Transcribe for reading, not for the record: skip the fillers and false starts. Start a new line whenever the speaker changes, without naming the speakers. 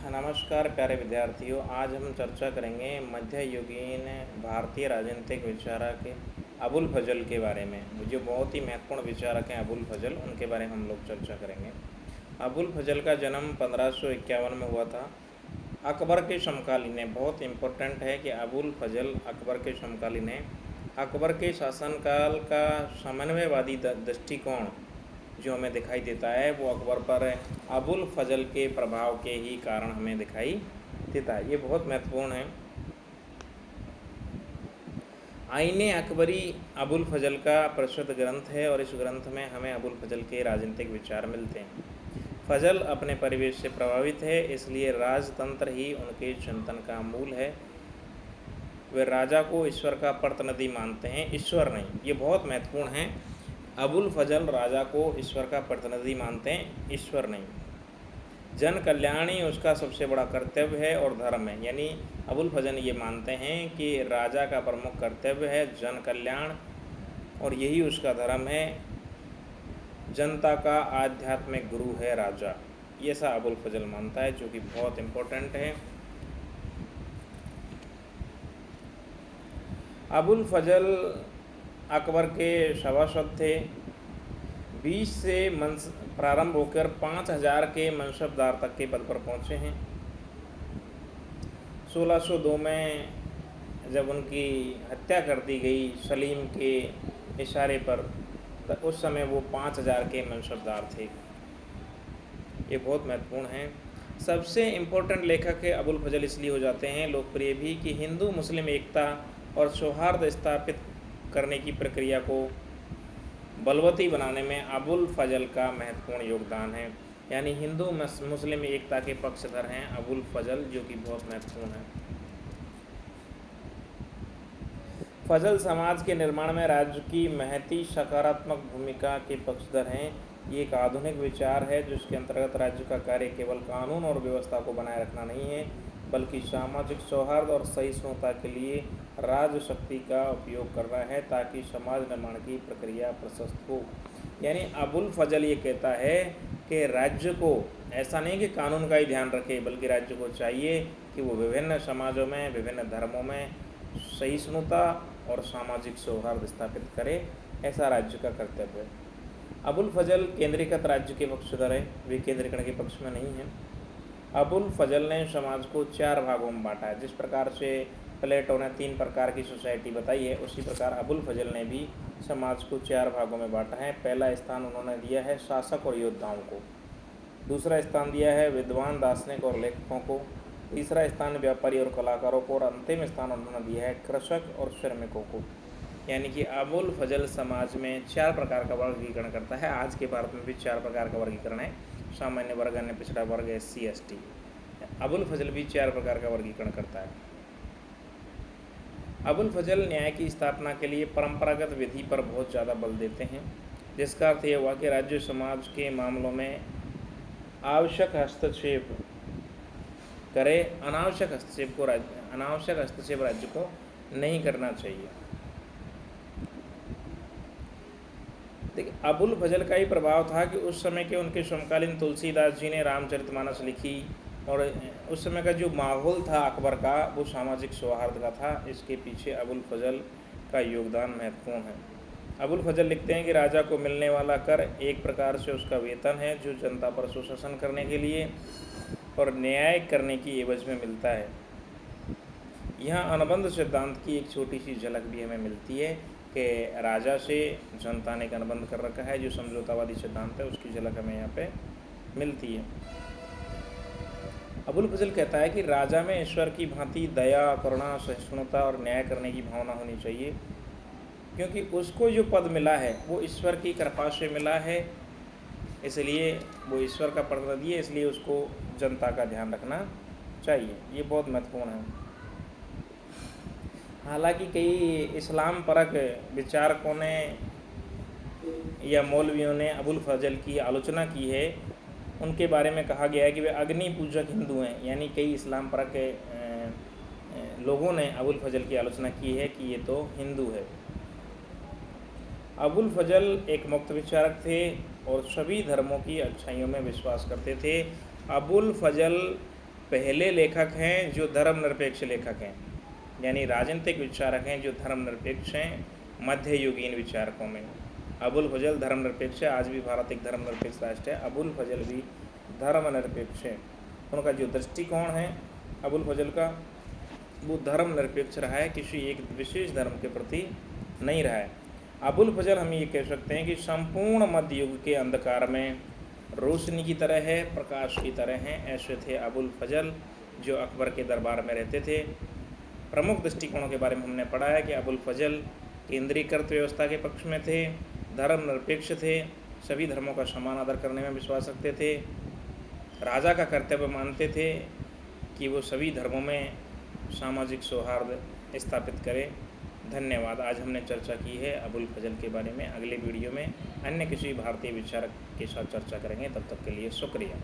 नमस्कार प्यारे विद्यार्थियों। आज हम चर्चा करेंगे मध्ययुगीन भारतीय राजनीतिक विचारक अबुल फजल के बारे में। जो बहुत ही महत्वपूर्ण विचारक हैं अबुल फजल, उनके बारे में हम लोग चर्चा करेंगे। अबुल फजल का जन्म 1551 में हुआ था। अकबर के समकालीन है। बहुत इम्पोर्टेंट है कि अबुल फजल अकबर के समकालीन है। अकबर के शासनकाल का समन्वयवादी दृष्टिकोण जो हमें दिखाई देता है वो अकबर पर अबुल फजल के प्रभाव के ही कारण हमें दिखाई देता है। ये बहुत महत्वपूर्ण है। आईने अकबरी अबुल फजल का प्रसिद्ध ग्रंथ है और इस ग्रंथ में हमें अबुल फजल के राजनीतिक विचार मिलते हैं। फजल अपने परिवेश से प्रभावित है, इसलिए राजतंत्र ही उनके चिंतन का मूल है। वे राजा को ईश्वर का प्रतिनिधि मानते हैं, ईश्वर नहीं। ये बहुत महत्वपूर्ण है। अबुल फजल राजा को ईश्वर का प्रतिनिधि मानते हैं, ईश्वर नहीं। जन कल्याण ही उसका सबसे बड़ा कर्तव्य है और धर्म है। यानी अबुल फजल ये मानते हैं कि राजा का प्रमुख कर्तव्य है जन कल्याण और यही उसका धर्म है। जनता का आध्यात्मिक गुरु है राजा। ये सा अबुल फजल मानता है, जो कि बहुत इम्पोर्टेंट है। अबुल फजल अकबर के सभासद थे। 20 से प्रारंभ होकर 5000 के मनसबदार तक के पद पर पहुँचे हैं। 1602 में जब उनकी हत्या कर दी गई सलीम के इशारे पर, तो उस समय वो 5000 के मनसबदार थे। ये बहुत महत्वपूर्ण है। सबसे इम्पोर्टेंट लेखक है अबुल फजल इसलिए हो जाते हैं लोकप्रिय भी कि हिंदू मुस्लिम एकता और सौहार्द स्थापित करने की प्रक्रिया को बलवती बनाने में अबुल फजल का महत्वपूर्ण योगदान है। यानी हिंदू मुस्लिम एकता के पक्षधर हैं अबुल फजल, जो कि बहुत महत्वपूर्ण है। फजल समाज के निर्माण में राज्य की महती सकारात्मक भूमिका के पक्षधर हैं। ये एक आधुनिक विचार है जिसके अंतर्गत राज्य का कार्य केवल कानून और व्यवस्था को बनाए रखना नहीं है, बल्कि सामाजिक सौहार्द और सहिष्णुता के लिए राजशक्ति का उपयोग करना है ताकि समाज निर्माण की प्रक्रिया प्रशस्त हो। यानी अबुल फजल ये कहता है कि राज्य को ऐसा नहीं कि कानून का ही ध्यान रखे, बल्कि राज्य को चाहिए कि वो विभिन्न समाजों में विभिन्न धर्मों में सहिष्णुता और सामाजिक सौहार्द स्थापित करे। ऐसा राज्य का कर्तव्य है। अबुल फजल केंद्रीकृत राज्य के पक्षधर है, वे केंद्रीकरण के पक्ष में नहीं हैं। अबुल फजल ने समाज को 4 भागों में बांटा है। जिस प्रकार से प्लेटो ने 3 प्रकार की सोसाइटी बताई है, उसी प्रकार अबुल फजल ने भी समाज को 4 भागों में बांटा है। पहला स्थान उन्होंने दिया है शासक और योद्धाओं को, दूसरा स्थान दिया है विद्वान दार्शनिक और लेखकों को, तीसरा स्थान व्यापारी और कलाकारों को और अंतिम स्थान उन्होंने दिया है कृषक और श्रमिकों को। यानी कि अबुल फजल समाज में 4 प्रकार का वर्गीकरण करता है। आज के भारत में भी 4 प्रकार का वर्गीकरण है, सामान्य वर्ग, अन्य पिछड़ा वर्ग, SC ST। अबुल फजल भी 4 प्रकार का वर्गीकरण करता है। अबुल फजल न्याय की स्थापना के लिए परंपरागत विधि पर बहुत ज़्यादा बल देते हैं, जिसका अर्थ यह हुआ कि राज्य समाज के मामलों में आवश्यक हस्तक्षेप करे, अनावश्यक हस्तक्षेप राज्य को नहीं करना चाहिए। देखिए, अबुल फजल का ही प्रभाव था कि उस समय के उनके समकालीन तुलसीदास जी ने रामचरितमानस लिखी और उस समय का जो माहौल था अकबर का वो सामाजिक सौहार्द का था। इसके पीछे अबुल फजल का योगदान महत्वपूर्ण है। अबुल फजल लिखते हैं कि राजा को मिलने वाला कर एक प्रकार से उसका वेतन है जो जनता पर सुशासन करने के लिए और न्याय करने की एवज में मिलता है। यहाँ अनुबंध सिद्धांत की एक छोटी सी झलक भी हमें मिलती है कि राजा से जनता ने एक अनुबंध कर रखा है, जो समझौतावादी सिद्धांत है उसकी झलक हमें यहाँ पे मिलती है। अबुल फजल कहता है कि राजा में ईश्वर की भांति दया, करुणा, सहिष्णुता और न्याय करने की भावना होनी चाहिए, क्योंकि उसको जो पद मिला है वो ईश्वर की कृपा से मिला है, इसलिए वो ईश्वर का प्रतिनिधि है, इसलिए उसको जनता का ध्यान रखना चाहिए। ये बहुत महत्वपूर्ण है। हालांकि कई इस्लाम परक विचारकों ने या मौलवियों ने अबुल फजल की आलोचना की है। उनके बारे में कहा गया है कि वे अग्नि पूजक हिंदू हैं। यानी कई इस्लाम परक लोगों ने अबुल फजल की आलोचना की है कि ये तो हिंदू है। अबुल फजल एक मुक्त विचारक थे और सभी धर्मों की अच्छाइयों में विश्वास करते थे। अबुल फजल पहले लेखक हैं जो धर्मनिरपेक्ष लेखक हैं, यानी राजनीतिक विचारक हैं जो धर्मनिरपेक्ष हैं मध्ययुगीन विचारकों में। अबुल फजल धर्मनिरपेक्ष है, आज भी भारत एक धर्मनिरपेक्ष राष्ट्र है, अबुल फजल भी धर्मनिरपेक्ष है। उनका जो दृष्टिकोण है अबुल फजल का, वो धर्मनिरपेक्ष रहा है, किसी एक विशेष धर्म के प्रति नहीं रहा है। अबुल फजल हम ये कह सकते हैं कि संपूर्ण मध्य युग के अंधकार में रोशनी की तरह है, प्रकाश की तरह हैं, ऐसे थे अबुल फजल जो अकबर के दरबार में रहते थे। प्रमुख दृष्टिकोणों के बारे में हमने पढ़ा है कि अबुल फजल केंद्रीकृत व्यवस्था के पक्ष में थे, धर्मनिरपेक्ष थे, सभी धर्मों का समान आदर करने में विश्वास रखते थे, राजा का कर्तव्य मानते थे कि वो सभी धर्मों में सामाजिक सौहार्द स्थापित करें। धन्यवाद। आज हमने चर्चा की है अबुल फजल के बारे में। अगले वीडियो में अन्य किसी भारतीय विचारक के साथ चर्चा करेंगे। तब तक के लिए शुक्रिया।